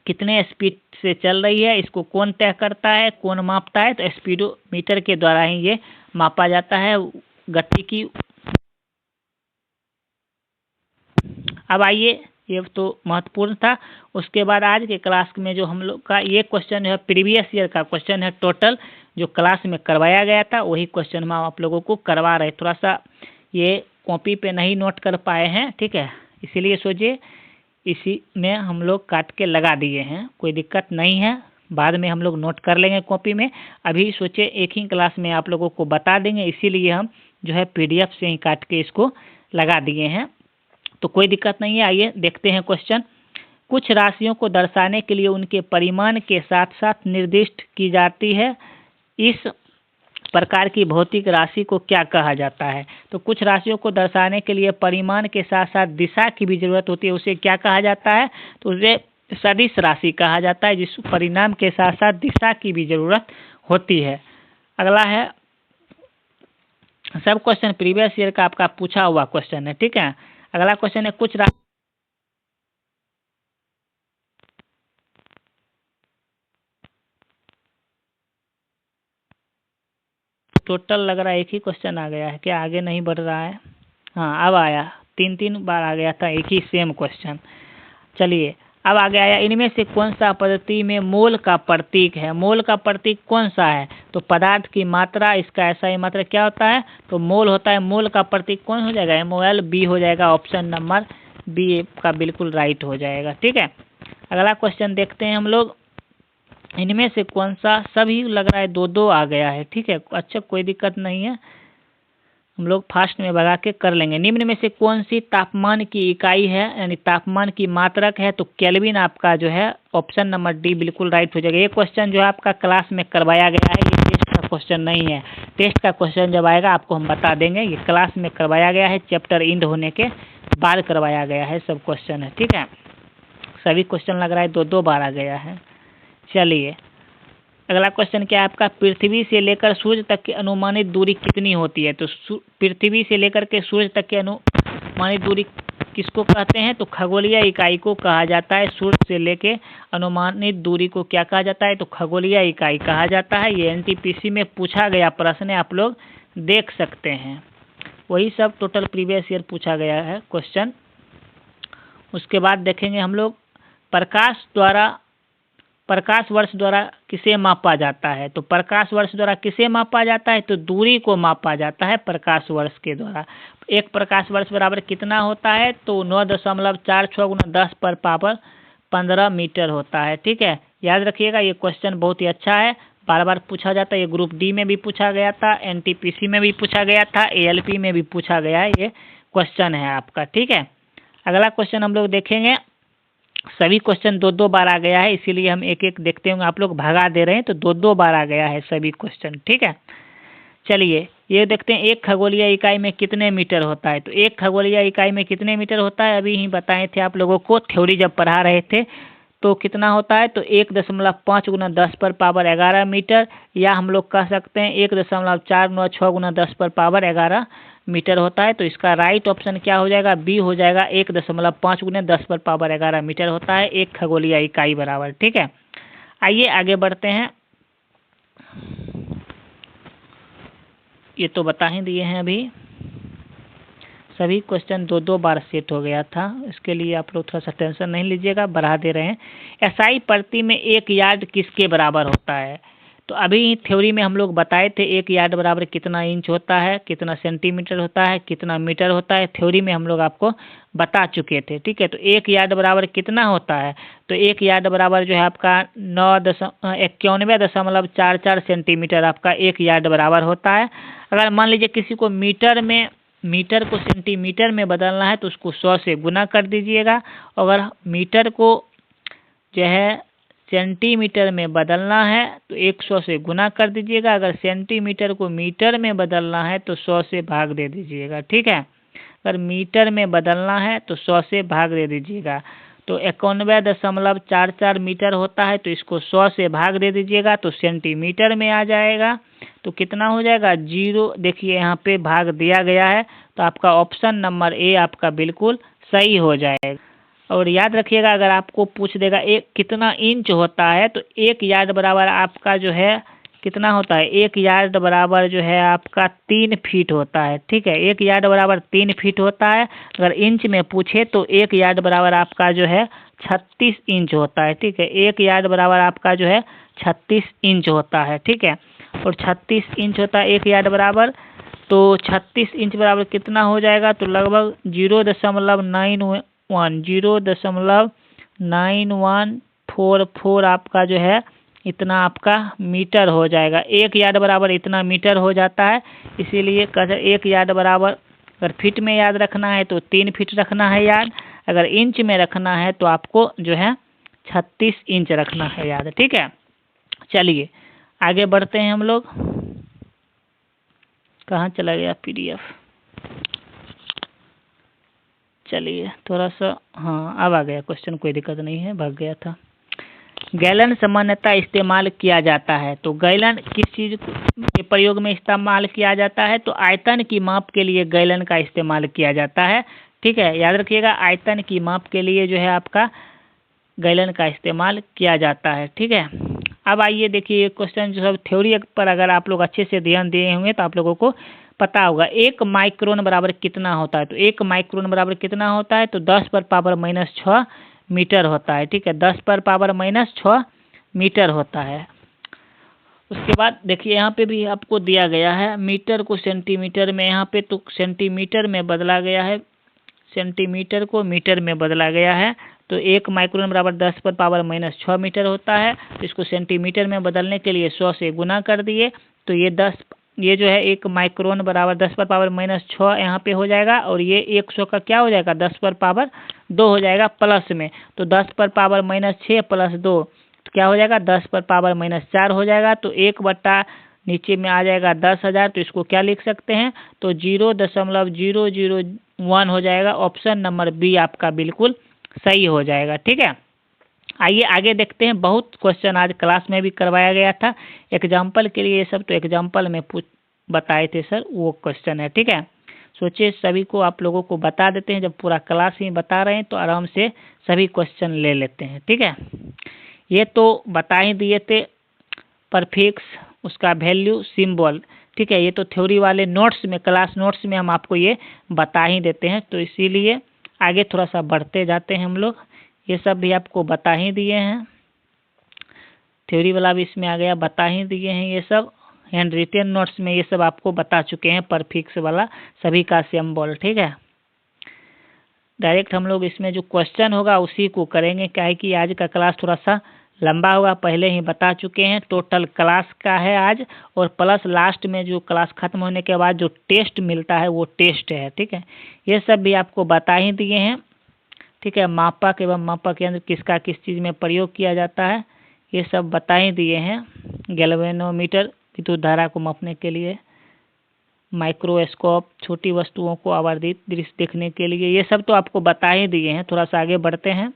कितने स्पीड से चल रही है इसको कौन तय करता है, कौन मापता है? तो स्पीडोमीटर के द्वारा ही ये मापा जाता है गति की। अब आइए, ये तो महत्वपूर्ण था। उसके बाद आज के क्लास में जो हम लोग का ये क्वेश्चन है प्रीवियस ईयर का क्वेश्चन है, टोटल जो क्लास में करवाया गया था वही क्वेश्चन हम आप लोगों को करवा रहे। थोड़ा सा ये कॉपी पे नहीं नोट कर पाए हैं, ठीक है, इसीलिए सोचिए इसी में हम लोग काट के लगा दिए हैं, कोई दिक्कत नहीं है, बाद में हम लोग नोट कर लेंगे कॉपी में। अभी सोचे एक ही क्लास में आप लोगों को बता देंगे, इसीलिए हम जो है PDF से ही काट के इसको लगा दिए हैं, तो कोई दिक्कत नहीं है। आइए देखते हैं क्वेश्चन। कुछ राशियों को दर्शाने के लिए उनके परिमाण के साथ साथ निर्दिष्ट की जाती है, इस प्रकार की भौतिक राशि को क्या कहा जाता है? तो कुछ राशियों को दर्शाने के लिए परिमाण के साथ साथ दिशा की भी जरूरत होती है, उसे क्या कहा जाता है? तो उसे सदिश राशि कहा जाता है, जिस परिणाम के साथ साथ दिशा की भी जरूरत होती है। अगला है, सब क्वेश्चन प्रीवियस ईयर का आपका पूछा हुआ क्वेश्चन है, ठीक है। अगला क्वेश्चन है, कुछ राशि टोटल लग रहा है एक ही क्वेश्चन आ गया है क्या? आगे नहीं बढ़ रहा है। हाँ, अब आया, 3 बार आ गया था एक ही सेम क्वेश्चन। चलिए अब आगे आया, इनमें से कौन सा पद्धति में मोल का प्रतीक है? मोल का प्रतीक कौन सा है? तो पदार्थ की मात्रा, इसका ऐसा ही मात्रा क्या होता है? तो मोल होता है। मोल का प्रतीक कौन हो जाएगा? MOL, बी हो जाएगा, ऑप्शन नंबर बी का बिल्कुल राइट हो जाएगा, ठीक है। अगला क्वेश्चन देखते हैं हम लोग, इनमें से कौन सा, सभी लग रहा है 2 आ गया है, ठीक है, अच्छा कोई दिक्कत नहीं है, हम लोग फास्ट में भगा के कर लेंगे। निम्न में से कौन सी तापमान की इकाई है, यानी तापमान की मात्रक है? तो केल्विन आपका जो है ऑप्शन नंबर डी बिल्कुल राइट हो जाएगा। ये क्वेश्चन जो है आपका क्लास में करवाया गया है, ये टेस्ट का क्वेश्चन नहीं है। टेस्ट का क्वेश्चन जब आएगा आपको हम बता देंगे, ये क्लास में करवाया गया है, चैप्टर इंड होने के बाद करवाया गया है सब क्वेश्चन है, ठीक है। सभी क्वेश्चन लग रहा है 2 बार आ गया है। चलिए अगला क्वेश्चन क्या है आपका, पृथ्वी से लेकर सूर्य तक की अनुमानित दूरी कितनी होती है? तो पृथ्वी से लेकर के सूर्य तक की अनुमानित दूरी किसको कहते हैं? तो खगोलीय इकाई को कहा जाता है। सूर्य से लेकर अनुमानित दूरी को क्या कहा जाता है? तो खगोलीय इकाई कहा जाता है। ये NTPC में पूछा गया प्रश्न है, आप लोग देख सकते हैं, वही सब टोटल प्रीवियस ईयर पूछा गया है क्वेश्चन। उसके बाद देखेंगे हम लोग, प्रकाश वर्ष द्वारा किसे मापा जाता है? तो प्रकाश वर्ष द्वारा किसे मापा जाता है? तो दूरी को मापा जाता है प्रकाश वर्ष के द्वारा। एक प्रकाश वर्ष बराबर कितना होता है? तो 9.46 × 10⁻15 मीटर होता है, ठीक है। याद रखिएगा, ये क्वेश्चन बहुत ही अच्छा है, बार बार पूछा जाता है। ये ग्रुप डी में भी पूछा गया था, NTPC में भी पूछा गया था, ALP में भी पूछा गया है, ये क्वेश्चन है आपका, ठीक है। अगला क्वेश्चन हम लोग देखेंगे, सभी क्वेश्चन 2 बार आ गया है, इसीलिए हम एक एक देखते होंगे, आप लोग भगा दे रहे हैं, तो 2 बार आ गया है सभी क्वेश्चन, ठीक है। चलिए ये देखते हैं, एक खगोलीय इकाई में कितने मीटर होता है? तो एक खगोलीय इकाई में कितने मीटर होता है? अभी ही बताए थे आप लोगों को, थ्योरी जब पढ़ा रहे थे, तो कितना होता है? तो 1.5 × 10⁻11 मीटर, या हम लोग कह सकते हैं 1.496 × 10⁻11 मीटर होता है। तो इसका राइट ऑप्शन क्या हो जाएगा? बी हो जाएगा, 1.5 × 10⁻11 मीटर होता है एक खगोलीय इकाई बराबर, ठीक है। आइए आगे बढ़ते हैं, ये तो बता ही दिए हैं अभी, सभी क्वेश्चन 2 बार सेट हो गया था, इसके लिए आप लोग थोड़ा सा टेंशन नहीं लीजिएगा, बढ़ा दे रहे हैं। SI प्रति में 1 यार्ड किसके बराबर होता है? तो अभी थ्योरी में हम लोग बताए थे 1 यार्ड बराबर कितना इंच होता है, कितना सेंटीमीटर होता है, कितना मीटर होता है, थ्योरी में हम लोग आपको बता चुके थे, ठीक है। तो 1 यार्ड बराबर कितना होता है? तो 1 यार्ड बराबर जो है आपका 91.44 सेंटीमीटर आपका 1 यार्ड बराबर होता है। अगर मान लीजिए किसी को मीटर को सेंटीमीटर में बदलना है तो उसको 100 से गुना कर दीजिएगा। अगर मीटर को जो है सेंटीमीटर में बदलना है तो 100 से गुना कर दीजिएगा। अगर सेंटीमीटर को मीटर में बदलना है तो 100 से भाग दे दीजिएगा, ठीक है। अगर मीटर में बदलना है तो 100 से भाग दे दीजिएगा। तो 91.44 मीटर होता है, तो इसको 100 से भाग दे दीजिएगा तो सेंटीमीटर में आ जाएगा। तो कितना हो जाएगा? 0। देखिए यहाँ पे भाग दिया गया है, तो आपका ऑप्शन नंबर ए आपका बिल्कुल सही हो जाएगा। और याद रखिएगा, अगर आपको पूछ देगा एक कितना इंच होता है, तो 1 यार्ड बराबर आपका जो है कितना होता है, 1 यार्ड बराबर जो है आपका 3 फीट होता है। ठीक है, 1 यार्ड बराबर 3 फीट होता है। अगर इंच में पूछे तो 1 यार्ड बराबर आपका जो है 36 इंच होता है। ठीक है, 1 यार्ड बराबर आपका जो है 36 इंच होता है। ठीक है, और 36 इंच होता है 1 यार्ड बराबर, तो 36 इंच बराबर कितना हो जाएगा, तो लगभग 0.9144 आपका जो है इतना आपका मीटर हो जाएगा। 1 यार्ड बराबर इतना मीटर हो जाता है। इसीलिए 1 यार्ड बराबर अगर फीट में याद रखना है तो 3 फीट रखना है याद, अगर इंच में रखना है तो आपको जो है 36 इंच रखना है याद। ठीक है, चलिए आगे बढ़ते हैं हम लोग। कहाँ चला गया PDF? चलिए थोड़ा सा, हाँ अब आ गया क्वेश्चन, कोई दिक्कत नहीं है, भाग गया था। गैलन सामान्यतः इस्तेमाल किया जाता है, तो गैलन किस चीज़ के प्रयोग में इस्तेमाल किया जाता है, तो आयतन की माप के लिए गैलन का इस्तेमाल किया जाता है। ठीक है, याद रखिएगा, आयतन की माप के लिए जो है आपका गैलन का इस्तेमाल किया जाता है। ठीक है, अब आइए देखिए ये क्वेश्चन जो सब थ्योरी पर अगर आप लोग अच्छे से ध्यान दिए होंगे तो आप लोगों को पता होगा 1 माइक्रोन बराबर कितना होता है। तो 1 माइक्रोन बराबर कितना होता है, तो 10⁻⁻6 मीटर होता है। ठीक है, 10⁻⁻6 मीटर होता है। उसके बाद देखिए यहाँ पे भी आपको दिया गया है मीटर को सेंटीमीटर में, यहाँ पे तो सेंटीमीटर में बदला गया है, सेंटीमीटर को मीटर में बदला गया है। तो 1 माइक्रोन बराबर 10⁻⁻6 मीटर होता है। तो इसको सेंटीमीटर में बदलने के लिए 100 से गुना कर दिए, तो ये जो है 1 माइक्रोन बराबर 10⁻⁻6 यहाँ पे हो जाएगा, और ये 100 का क्या हो जाएगा, 10⁻2 हो जाएगा प्लस में। तो 10⁻6 प्लस 2 तो क्या हो जाएगा, 10⁻4 हो जाएगा। तो 1 बट्टा नीचे में आ जाएगा 10,000, तो इसको क्या लिख सकते हैं, तो 0.001 हो जाएगा। ऑप्शन नंबर बी आपका बिल्कुल सही हो जाएगा। ठीक है, आइए आगे देखते हैं। बहुत क्वेश्चन आज क्लास में भी करवाया गया था एग्जाम्पल के लिए, ये सब तो एग्जाम्पल में बताए थे सर, वो क्वेश्चन है। ठीक है, सोचिए सभी को आप लोगों को बता देते हैं, जब पूरा क्लास ही बता रहे हैं तो आराम से सभी क्वेश्चन ले लेते हैं। ठीक है, ये तो बता ही दिए थे परफिक्स, उसका वैल्यू, सिंबल। ठीक है, ये तो थ्योरी वाले नोट्स में, क्लास नोट्स में हम आपको ये बता ही देते हैं, तो इसीलिए आगे थोड़ा सा बढ़ते जाते हैं हम लोग। ये सब भी आपको बता ही दिए हैं, थ्योरी वाला भी इसमें आ गया, बता ही दिए हैं ये सब। हैंड रिटेन नोट्स में ये सब आपको बता चुके हैं, परफिक्स वाला सभी का सिंबल। ठीक है, डायरेक्ट हम लोग इसमें जो क्वेश्चन होगा उसी को करेंगे, क्या है कि आज का क्लास थोड़ा सा लंबा होगा, पहले ही बता चुके हैं। टोटल क्लास का है आज, और प्लस लास्ट में जो क्लास खत्म होने के बाद जो टेस्ट मिलता है वो टेस्ट है। ठीक है, ये सब भी आपको बता ही दिए हैं। ठीक है, मापक एवं मापक यंत्र किसका किस चीज़ में प्रयोग किया जाता है, ये सब बता ही दिए हैं। गैल्वेनोमीटर विद्युत धारा को मापने के लिए, माइक्रोस्कोप छोटी वस्तुओं को आवर्धित दृश्य देखने के लिए, ये सब तो आपको बता ही दिए हैं। थोड़ा सा आगे बढ़ते हैं,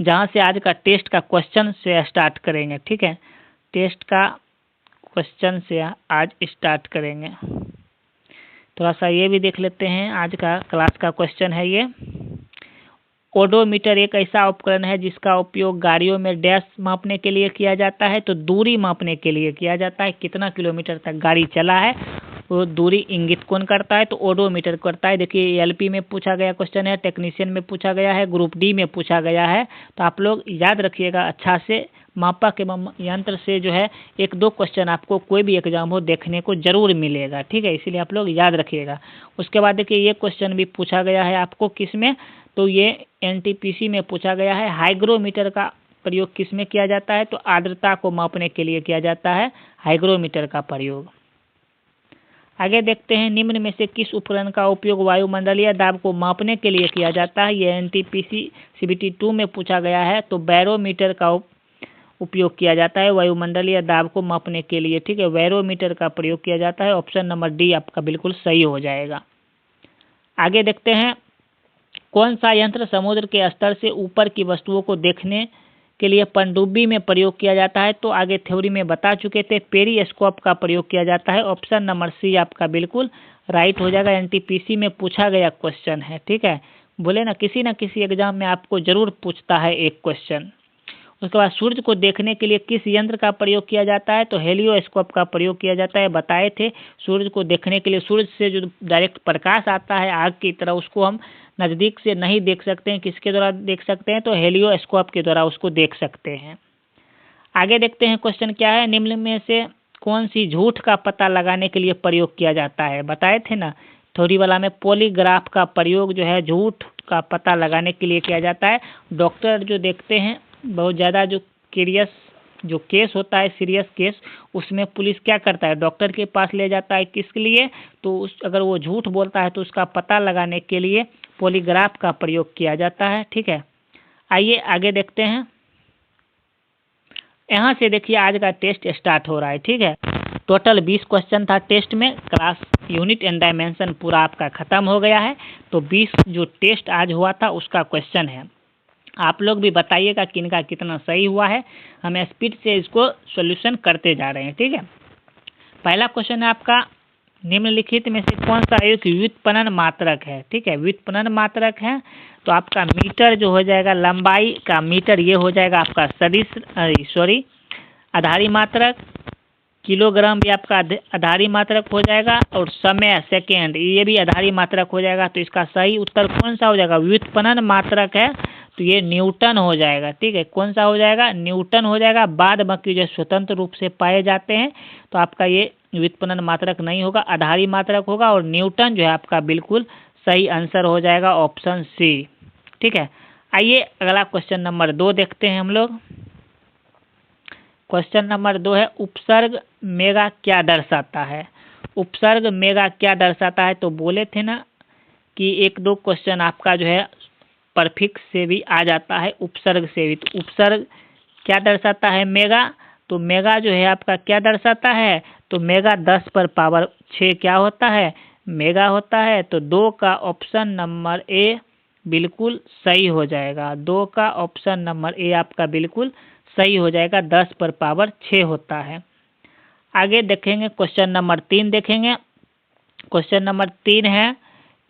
जहाँ से आज का टेस्ट का क्वेश्चन से स्टार्ट करेंगे। ठीक है, टेस्ट का क्वेश्चन से आज स्टार्ट करेंगे। थोड़ा सा ये भी देख लेते हैं, आज का क्लास का क्वेश्चन है ये। ओडोमीटर एक ऐसा उपकरण है जिसका उपयोग गाड़ियों में डैश मापने के लिए किया जाता है, तो दूरी मापने के लिए किया जाता है, कितना किलोमीटर तक गाड़ी चला है वो दूरी इंगित कौन करता है, तो ओडोमीटर करता है। देखिए LP में पूछा गया क्वेश्चन है, टेक्नीशियन में पूछा गया है, ग्रुप D में पूछा गया है, तो आप लोग याद रखिएगा अच्छा से। मापक एवं यंत्र से जो है 1-2 क्वेश्चन आपको कोई भी एग्जाम हो देखने को जरूर मिलेगा। ठीक है, इसीलिए आप लोग याद रखिएगा। उसके बाद देखिए ये क्वेश्चन भी पूछा गया है आपको किस में, तो ये NTPC में पूछा गया है। हाइग्रोमीटर का प्रयोग किस में किया जाता है, तो आर्द्रता को मापने के लिए किया जाता है हाइग्रोमीटर का प्रयोग। आगे देखते हैं, निम्न में से किस उपकरण का उपयोग वायुमंडलीय दाब को मापने के लिए किया जाता है, ये NTPC CBT 2 में पूछा गया है। तो बैरोमीटर का उपयोग किया जाता है वायुमंडलीय दाब को मापने के लिए। ठीक है, बैरोमीटर का प्रयोग किया जाता है। ऑप्शन नंबर D आपका बिल्कुल सही हो जाएगा। आगे देखते हैं, कौन सा यंत्र समुद्र के स्तर से ऊपर की वस्तुओं को देखने के लिए पनडुब्बी में प्रयोग किया जाता है, तो आगे थ्योरी में बता चुके थे, पेरिस्कोप का प्रयोग किया जाता है। ऑप्शन नंबर C आपका बिल्कुल राइट हो जाएगा, NTPC में पूछा गया क्वेश्चन है। ठीक है, बोले ना किसी एग्जाम में आपको जरूर पूछता है एक क्वेश्चन। उसके बाद सूर्य को देखने के लिए किस यंत्र का प्रयोग किया जाता है? तो हेलियोस्कोप का प्रयोग किया जाता है। बताए थे सूर्य को देखने के लिए सूर्य से जो डायरेक्ट प्रकाश आता है आग की तरह, उसको हम नज़दीक से नहीं देख सकते हैं। किसके द्वारा देख सकते हैं? तो हेलियोस्कोप के द्वारा उसको देख सकते हैं। आगे देखते हैं क्वेश्चन क्या है। निम्न में से कौन सी झूठ का पता लगाने के लिए प्रयोग किया जाता है? बताए थे ना थ्योरी वाला में, पॉलीग्राफ का प्रयोग जो है झूठ का पता लगाने के लिए किया जाता है। डॉक्टर जो देखते हैं बहुत ज़्यादा जो जो केस होता है, सीरियस केस, उसमें पुलिस क्या करता है? डॉक्टर के पास ले जाता है। किसके लिए? तो अगर वो झूठ बोलता है तो उसका पता लगाने के लिए पॉलीग्राफ का प्रयोग किया जाता है। ठीक है, आइए आगे देखते हैं। यहाँ से देखिए आज का टेस्ट स्टार्ट हो रहा है। ठीक है, टोटल 20 क्वेश्चन था टेस्ट में। क्लास यूनिट एंड डायमेंशन पूरा आपका खत्म हो गया है। तो 20 जो टेस्ट आज हुआ था उसका क्वेश्चन है। आप लोग भी बताइएगा किनका कितना सही हुआ है। हम स्पीड से इसको सॉल्यूशन करते जा रहे हैं। ठीक है, पहला क्वेश्चन है आपका, निम्नलिखित में से कौन सा एक व्युत्पन्न मात्रक है? ठीक है, व्युत्पन्न मात्रक है तो आपका मीटर जो हो जाएगा, लंबाई का मीटर ये हो जाएगा आपका आधारी मात्रक। किलोग्राम भी आपका आधारी मात्रक हो जाएगा, और समय सेकेंड ये भी आधारी मात्रक हो जाएगा। तो इसका सही उत्तर कौन सा हो जाएगा? व्युत्पन्न मात्रक है तो ये न्यूटन हो जाएगा। ठीक है, कौन सा हो जाएगा? न्यूटन हो जाएगा। बाद बाकी जो स्वतंत्र रूप से पाए जाते हैं तो आपका ये व्युत्पन्न मात्रक नहीं होगा, आधारी मात्रक होगा। और न्यूटन जो है आपका बिल्कुल सही आंसर हो जाएगा, ऑप्शन सी। ठीक है, आइए अगला क्वेश्चन नंबर 2 देखते हैं हम लोग। क्वेश्चन नंबर 2 है, उपसर्ग मेगा क्या दर्शाता है? उपसर्ग मेगा क्या दर्शाता है? तो बोले थे ना कि 1-2 क्वेश्चन आपका जो है परफिक्स से भी आ जाता है, उपसर्ग से भी। तो उपसर्ग क्या दर्शाता है? मेगा। तो मेगा जो है आपका क्या दर्शाता है? तो मेगा 10 पर पावर 6 क्या होता है? मेगा होता है। तो 2 का ऑप्शन नंबर ए बिल्कुल सही हो जाएगा। 2 का ऑप्शन नंबर ए आपका बिल्कुल सही हो जाएगा, 10 पर पावर 6 होता है। आगे देखेंगे क्वेश्चन नंबर 3 देखेंगे। क्वेश्चन नंबर 3 है,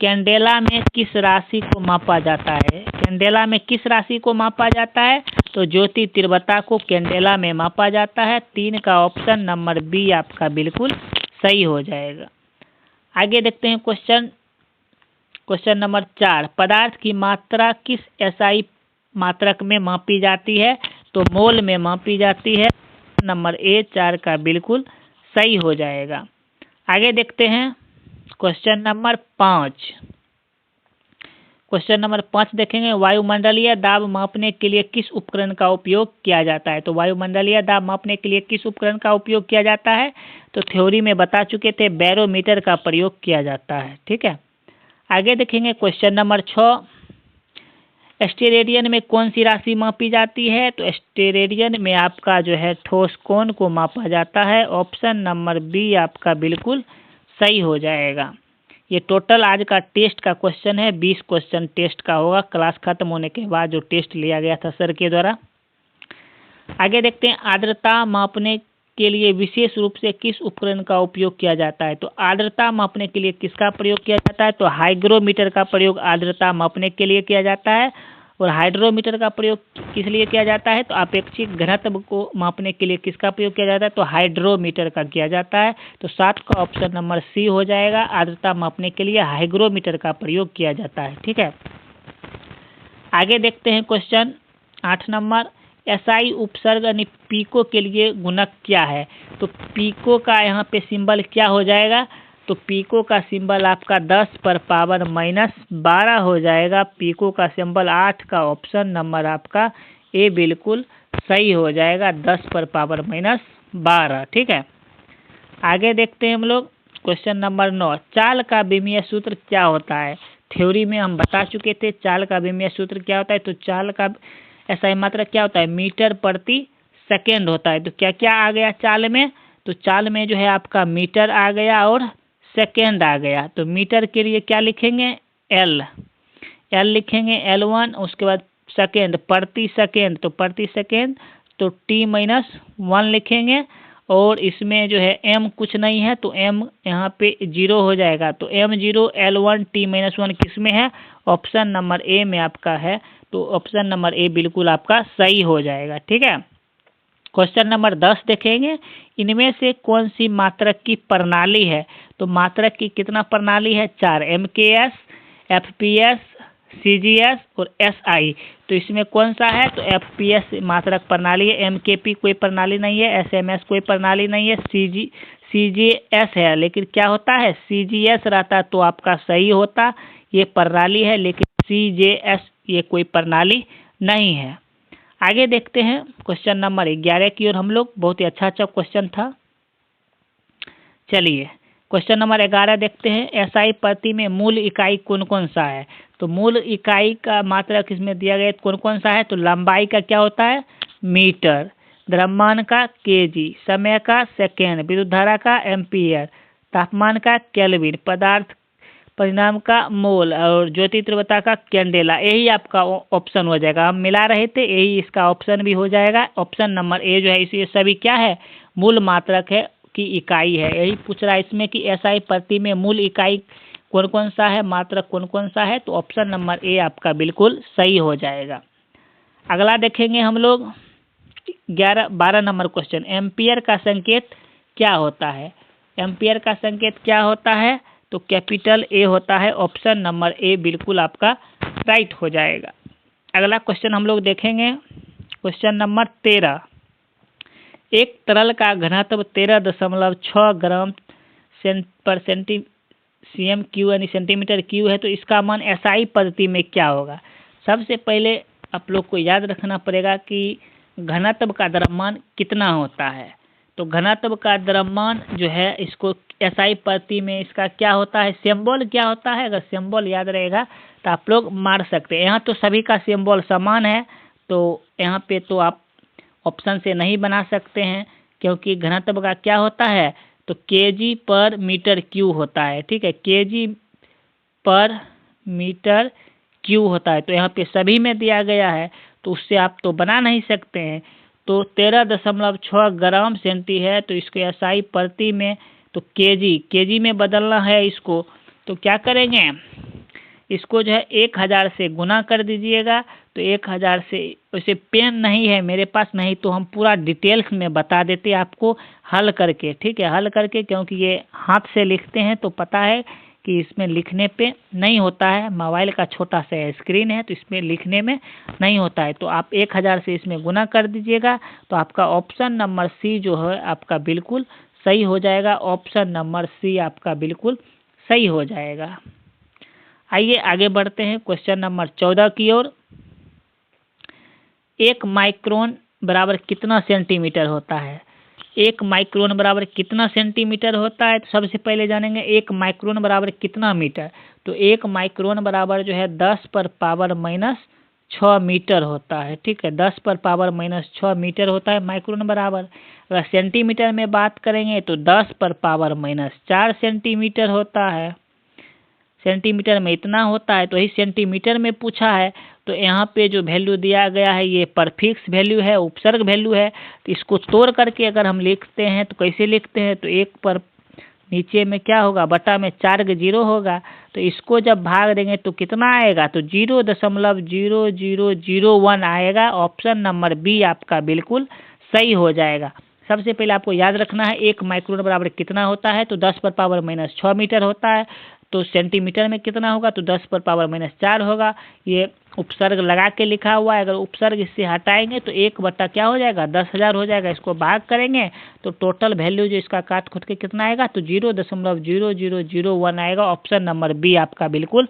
कैंडेला में किस राशि को मापा जाता है? कैंडेला में किस राशि को मापा जाता है? तो ज्योति तीव्रता को कैंडेला में मापा जाता है। 3 का ऑप्शन नंबर बी आपका बिल्कुल सही हो जाएगा। आगे देखते हैं क्वेश्चन नंबर 4, पदार्थ की मात्रा किस एसआई मात्रक में मापी जाती है? तो मोल में मापी जाती है। नंबर ए 4 का बिल्कुल सही हो जाएगा। आगे देखते हैं क्वेश्चन नंबर 5। क्वेश्चन नंबर 5 देखेंगे, वायुमंडलीय दाब मापने के लिए किस उपकरण का उपयोग किया जाता है? तो वायुमंडलीय दाब मापने के लिए किस उपकरण का उपयोग किया जाता है? तो थ्योरी में बता चुके थे, बैरोमीटर का प्रयोग किया जाता है। ठीक है, आगे देखेंगे क्वेश्चन नंबर 6, स्टेरेडियन में कौन सी राशि मापी जाती है? तो स्टेरेडियन में आपका जो है ठोस कोण को मापा जाता है। ऑप्शन नंबर बी आपका बिल्कुल सही हो जाएगा। ये टोटल आज का टेस्ट का क्वेश्चन है, 20 क्वेश्चन टेस्ट का होगा क्लास खत्म होने के बाद जो टेस्ट लिया गया था सर के द्वारा। आगे देखते हैं, आर्द्रता मापने के लिए विशेष रूप से किस उपकरण का उपयोग किया जाता है? तो आर्द्रता मापने के लिए किसका प्रयोग किया जाता है? तो हाइग्रोमीटर का प्रयोग आर्द्रता मापने के लिए किया जाता है। और हाइड्रोमीटर का प्रयोग किस लिए किया जाता है? तो अपेक्षित घनत्व को मापने के लिए किसका प्रयोग किया जाता है? तो हाइड्रोमीटर का किया जाता है। तो 7 का ऑप्शन नंबर सी हो जाएगा, आर्द्रता मापने के लिए हाइग्रोमीटर का प्रयोग किया जाता है। ठीक है, आगे देखते हैं क्वेश्चन 8 नंबर, एसआई उपसर्ग यानी पीको के लिए गुणक क्या है? तो पीको का यहाँ पे सिंबल क्या हो जाएगा? तो पीको का सिंबल आपका 10 पर पावर -12 हो जाएगा। पीको का सिंबल 8 का ऑप्शन नंबर आपका ए बिल्कुल सही हो जाएगा, 10 पर पावर -12। ठीक है, आगे देखते हैं हम लोग क्वेश्चन नंबर 9, चाल का विमीय सूत्र क्या होता है? थ्योरी में हम बता चुके थे चाल का विमीय सूत्र क्या होता है। तो चाल का एसआई मात्रक क्या होता है? मीटर प्रति सेकेंड होता है। तो क्या क्या आ गया चाल में? तो चाल में जो है आपका मीटर आ गया और सेकेंड आ गया। तो मीटर के लिए क्या लिखेंगे? एल लिखेंगे, L1। उसके बाद सेकेंड प्रति सेकेंड, तो प्रति सेकेंड तो T-1 लिखेंगे। और इसमें जो है m कुछ नहीं है तो m यहाँ पे 0 हो जाएगा। तो m0 L1 T-1 किस में है? ऑप्शन नंबर ए में आपका है। तो ऑप्शन नंबर ए बिल्कुल आपका सही हो जाएगा। ठीक है। क्वेश्चन नंबर 10 देखेंगे, इनमें से कौन सी मात्रक की प्रणाली है? तो मात्रक की कितना प्रणाली है? 4, MKS, FPS, CGS और SI। तो इसमें कौन सा है? तो FPS मात्रक प्रणाली है। MKP कोई प्रणाली नहीं है, SMS कोई प्रणाली नहीं है, CGS है। लेकिन क्या होता है? CGS रहता तो आपका सही होता, ये प्रणाली है, लेकिन CGS ये कोई प्रणाली नहीं है। आगे देखते हैं क्वेश्चन नंबर 11 की ओर हम लोग। बहुत ही अच्छा क्वेश्चन था। चलिए क्वेश्चन नंबर 11 देखते हैं। एसआई पद्धति में मूल इकाई कौन कौन सा है? तो मूल इकाई का मात्रक इसमें दिया गया कौन कौन सा है? तो लंबाई का क्या होता है? मीटर, द्रव्यमान का केजी, समय का सेकेंड, विद्युत धारा का एम्पियर, तापमान का केल्विन, पदार्थ परिणाम का मोल और ज्योति तीव्रता का कैंडेला। यही आपका ऑप्शन हो जाएगा। हम मिला रहे थे, यही इसका ऑप्शन भी हो जाएगा। ऑप्शन नंबर ए जो है इसे सभी क्या है? मूल मात्रक है की इकाई है। यही पूछ रहा है इसमें कि एसआई पद्धति में मूल इकाई कौन कौन सा है, मात्रक कौन कौन सा है? तो ऑप्शन नंबर ए आपका बिल्कुल सही हो जाएगा। अगला देखेंगे हम लोग 12 नंबर क्वेश्चन। एम्पियर का संकेत क्या होता है? एम्पियर का संकेत क्या होता है? तो कैपिटल ए होता है। ऑप्शन नंबर ए बिल्कुल आपका राइट हो जाएगा। अगला क्वेश्चन हम लोग देखेंगे क्वेश्चन नंबर 13। एक तरल का घनत्व 13.6 ग्राम पर cm क्यू यानी सेंटीमीटर क्यू है, तो इसका मान एसआई पद्धति में क्या होगा? सबसे पहले आप लोग को याद रखना पड़ेगा कि घनत्व का द्रव्यमान कितना होता है। तो घनत्व का द्रव्यमान जो है इसको एसआई पद्धति में इसका क्या होता है? सिंबल क्या होता है? अगर सिंबल याद रहेगा तो आप लोग मार सकते हैं। यहाँ तो सभी का सिंबल समान है, तो यहाँ पे तो आप ऑप्शन से नहीं बना सकते हैं, क्योंकि घनत्व का क्या होता है? तो केजी पर मीटर क्यू होता है। ठीक है, केजी पर मीटर क्यू होता है। तो यहाँ पे सभी में दिया गया है, तो उससे आप तो बना नहीं सकते हैं। तो 13.6 ग्राम सेंटी है, तो इसके एसआई पद्धति में तो केजी में बदलना है इसको। तो क्या करेंगे? इसको जो है 1000 से गुना कर दीजिएगा। तो 1000 से, वैसे पेन नहीं है मेरे पास, नहीं तो हम पूरा डिटेल्स में बता देते आपको हल करके। ठीक है, हल करके, क्योंकि ये हाथ से लिखते हैं तो पता है कि इसमें लिखने पे नहीं होता है। मोबाइल का छोटा सा स्क्रीन है तो इसमें लिखने में नहीं होता है। तो आप 1000 से इसमें गुना कर दीजिएगा, तो आपका ऑप्शन नंबर सी जो है आपका बिल्कुल सही हो जाएगा। ऑप्शन नंबर सी आपका बिल्कुल सही हो जाएगा। आइए आगे बढ़ते हैं क्वेश्चन नंबर 14 की ओर। 1 माइक्रोन बराबर कितना सेंटीमीटर होता है? 1 माइक्रोन बराबर कितना सेंटीमीटर होता है? तो सबसे पहले जानेंगे 1 माइक्रोन बराबर कितना मीटर। तो 1 माइक्रोन बराबर जो है 10⁻⁻6 मीटर होता है। ठीक है, 10⁻⁻6 मीटर होता है माइक्रोन बराबर। अगर सेंटीमीटर में बात करेंगे तो 10⁻⁻4 सेंटीमीटर होता है। सेंटीमीटर में इतना होता है, तो यही सेंटीमीटर में पूछा है। तो यहाँ पे जो वैल्यू दिया गया है ये परफिक्स वैल्यू है, उपसर्ग वैल्यू है। तो इसको तोड़ करके अगर हम लिखते हैं तो कैसे लिखते हैं? तो 1 पर नीचे में क्या होगा? बटा में 4 के 0 होगा। तो इसको जब भाग देंगे तो कितना आएगा? तो 0.0001 आएगा। ऑप्शन नंबर बी आपका बिल्कुल सही हो जाएगा। सबसे पहले आपको याद रखना है 1 माइक्रोन बराबर कितना होता है? तो 10⁻⁻6 मीटर होता है। तो सेंटीमीटर में कितना होगा? तो 10⁻⁻4 होगा। ये उपसर्ग लगा के लिखा हुआ है। अगर उपसर्ग इससे हटाएंगे तो 1 बटा क्या हो जाएगा? 10,000 हो जाएगा। इसको भाग करेंगे तो टोटल वैल्यू जो इसका काट खुद के कितना आएगा? तो 0.0001 आएगा। ऑप्शन नंबर बी आपका बिल्कुल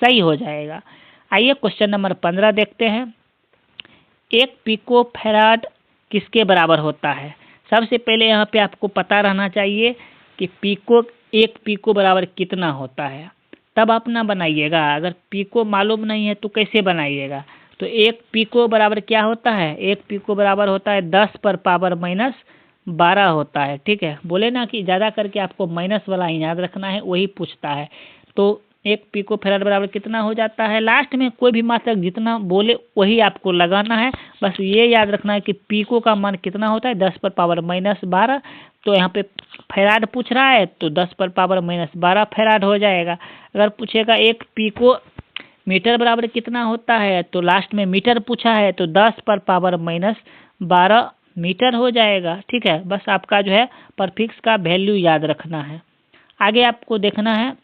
सही हो जाएगा। आइए क्वेश्चन नंबर 15 देखते हैं। 1 पिको फैराड किसके बराबर होता है? सबसे पहले यहाँ पे आपको पता रहना चाहिए कि 1 पिको बराबर कितना होता है, तब आप ना बनाइएगा। अगर पिको मालूम नहीं है तो कैसे बनाइएगा? तो 1 पिको बराबर क्या होता है? 1 पिको बराबर होता है 10⁻⁻12 होता है। ठीक है, बोले ना कि ज़्यादा करके आपको माइनस वाला ही याद रखना है, वही पूछता है। तो 1 पिको फैराड बराबर कितना हो जाता है। लास्ट में कोई भी मात्रक जितना बोले वही आपको लगाना है। बस ये याद रखना है कि पिको का मान कितना होता है 10⁻⁻12। तो यहाँ पे फैराड पूछ रहा है तो 10⁻⁻12 फैराड हो जाएगा। अगर पूछेगा 1 पिको मीटर बराबर कितना होता है तो लास्ट में मीटर पूछा है तो 10⁻⁻12 मीटर हो जाएगा। ठीक है, बस आपका जो है परफिक्स का वैल्यू याद रखना है। आगे आपको देखना है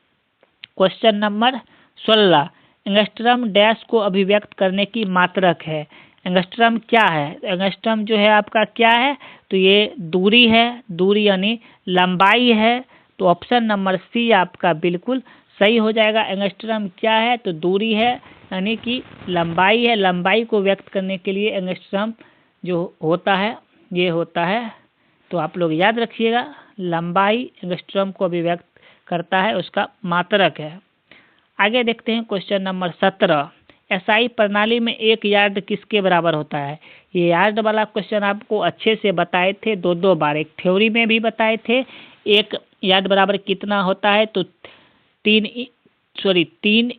क्वेश्चन नंबर 16। एंगस्ट्रम डैश को अभिव्यक्त करने की मात्रक है। एंगस्ट्रम क्या है? एंगस्ट्रम जो है आपका क्या है तो ये दूरी है, दूरी यानी लंबाई है। तो ऑप्शन नंबर सी आपका बिल्कुल सही हो जाएगा। एंगस्ट्रम क्या है तो दूरी है यानी कि लंबाई है। लंबाई को व्यक्त करने के लिए एंगस्ट्रम जो होता है ये होता है। तो आप लोग याद रखिएगा, लंबाई एंगस्ट्रम को अभिव्यक्त करता है, उसका मात्रक है। आगे देखते हैं क्वेश्चन नंबर 17। एसआई प्रणाली में 1 यार्ड किसके बराबर होता है। ये यार्ड वाला क्वेश्चन आपको अच्छे से बताए थे 2 बार, एक थ्योरी में भी बताए थे। 1 यार्ड बराबर कितना होता है तो 3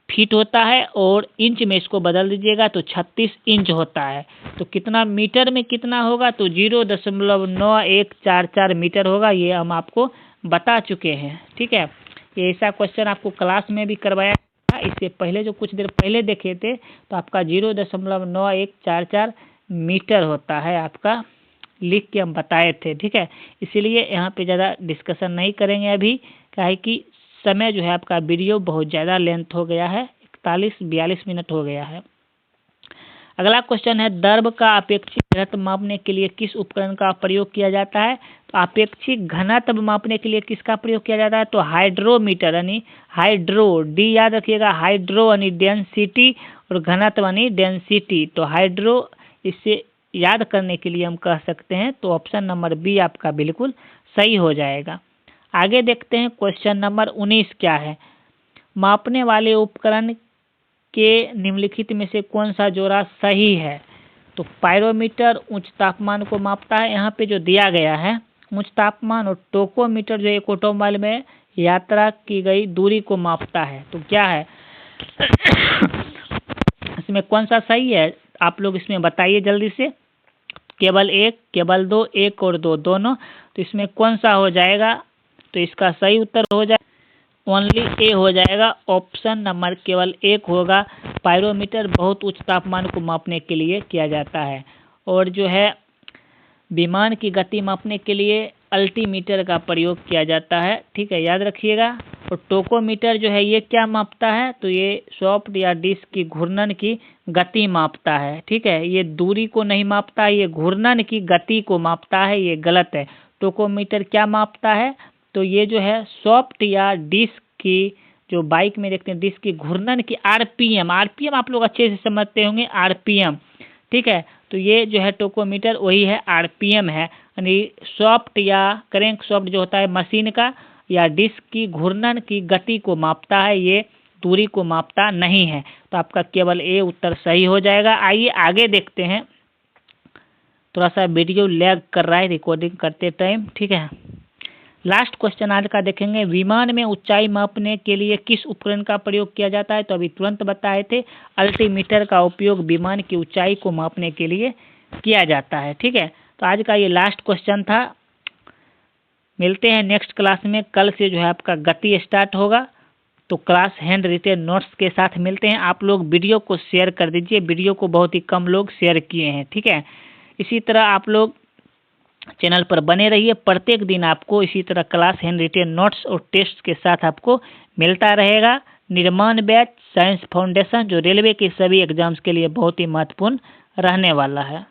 फीट होता है और इंच में इसको बदल दीजिएगा तो 36 इंच होता है। तो कितना मीटर में कितना होगा तो 0.9144 मीटर होगा। ये हम आपको बता चुके हैं। ठीक है, ये ऐसा क्वेश्चन आपको क्लास में भी करवाया था। इससे पहले जो कुछ देर पहले देखे थे तो आपका 0.9144 मीटर होता है, आपका लिख के हम बताए थे। ठीक है, इसीलिए यहाँ पे ज़्यादा डिस्कशन नहीं करेंगे अभी, काहे कि समय जो है आपका वीडियो बहुत ज़्यादा लेंथ हो गया है, 41-42 मिनट हो गया है। अगला क्वेश्चन है द्रव का अपेक्षित घनत्व मापने के लिए किस उपकरण का प्रयोग किया जाता है। तो अपेक्षित घनत्व मापने के लिए किसका प्रयोग किया जाता है तो हाइड्रोमीटर यानी हाइड्रो, डी याद रखिएगा, हाइड्रो यानी डेंसिटी और घनत्व यानी डेंसिटी। तो हाइड्रो, इससे याद करने के लिए हम कह सकते हैं तो ऑप्शन नंबर बी आपका बिल्कुल सही हो जाएगा। आगे देखते हैं क्वेश्चन नंबर 19 क्या है। मापने वाले उपकरण के निम्नलिखित में से कौन सा जोड़ा सही है। तो पायरोमीटर उच्च तापमान को मापता है, यहाँ पे जो दिया गया है उच्च तापमान, और टोकोमीटर जो एक ऑटोमोबाइल में यात्रा की गई दूरी को मापता है। तो क्या है इसमें कौन सा सही है आप लोग इसमें बताइए जल्दी से। केवल 1, केवल 2, 1 और 2 दोनों। तो इसमें कौन सा हो जाएगा तो इसका सही उत्तर हो जाए ओनली ए हो जाएगा। ऑप्शन नंबर केवल 1 होगा। पायरोमीटर बहुत उच्च तापमान को मापने के लिए किया जाता है, और जो है विमान की गति मापने के लिए अल्टीमीटर का प्रयोग किया जाता है। ठीक है, याद रखिएगा। और टोकोमीटर जो है ये क्या मापता है तो ये सॉफ्ट या डिस्क की घूर्णन की गति मापता है। ठीक है, ये दूरी को नहीं मापता है, ये घूर्णन की गति को मापता है, ये गलत है। टोकोमीटर क्या मापता है तो ये जो है सॉफ्ट या डिस्क की, जो बाइक में देखते हैं डिस्क की घूर्णन की आरपीएम आप लोग अच्छे से समझते होंगे, आरपीएम। ठीक है, तो ये जो है टोकोमीटर वही है, आरपीएम है, यानी सॉफ्ट या क्रैंक सॉफ्ट जो होता है मशीन का या डिस्क की घूर्णन की गति को मापता है, ये दूरी को मापता नहीं है। तो आपका केवल ए उत्तर सही हो जाएगा। आइए आगे देखते हैं। थोड़ा सा वीडियो लैग कर रहा है रिकॉर्डिंग करते टाइम। ठीक है, लास्ट क्वेश्चन आज का देखेंगे। विमान में ऊंचाई मापने के लिए किस उपकरण का प्रयोग किया जाता है। तो अभी तुरंत बताए थे, अल्टीमीटर का उपयोग विमान की ऊंचाई को मापने के लिए किया जाता है। ठीक है, तो आज का ये लास्ट क्वेश्चन था। मिलते हैं नेक्स्ट क्लास में। कल से जो है आपका गति स्टार्ट होगा, तो क्लास हैंड रिटेन नोट्स के साथ मिलते हैं। आप लोग वीडियो को शेयर कर दीजिए, वीडियो को बहुत ही कम लोग शेयर किए हैं। ठीक है, इसी तरह आप लोग चैनल पर बने रहिए। प्रत्येक दिन आपको इसी तरह क्लास हैंड रिटेन नोट्स और टेस्ट के साथ आपको मिलता रहेगा। निर्माण बैच साइंस फाउंडेशन जो रेलवे के सभी एग्जाम्स के लिए बहुत ही महत्वपूर्ण रहने वाला है।